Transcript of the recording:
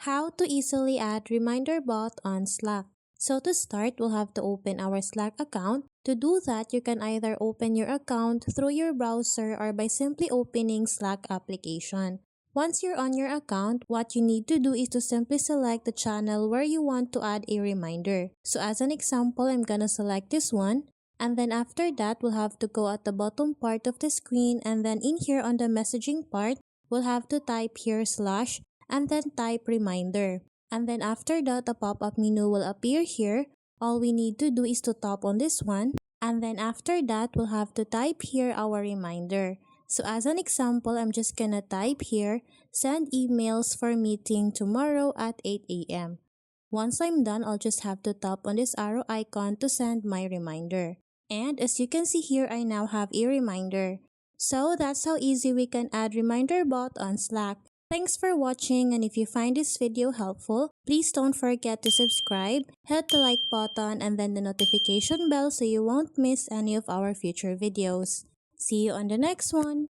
How to easily add reminder bot on Slack. So to start, we'll have to open our Slack account. To do that, you can either open your account through your browser or by simply opening Slack application. Once you're on your account, what you need to do is to simply select the channel where you want to add a reminder. So as an example, I'm gonna select this one. And then after that, we'll have to go at the bottom part of the screen, and then in here on the messaging part, we'll have to type here slash and then type reminder. And then after that, a pop-up menu will appear here. All we need to do is to tap on this one. And then after that, we'll have to type here our reminder. So as an example, I'm just gonna type here, send emails for meeting tomorrow at 8 a.m. Once I'm done, I'll just have to tap on this arrow icon to send my reminder. And as you can see here, I now have a reminder. So that's how easy we can add reminder bot on Slack. Thanks for watching, and if you find this video helpful, please don't forget to subscribe, hit the like button and then the notification bell so you won't miss any of our future videos. See you on the next one!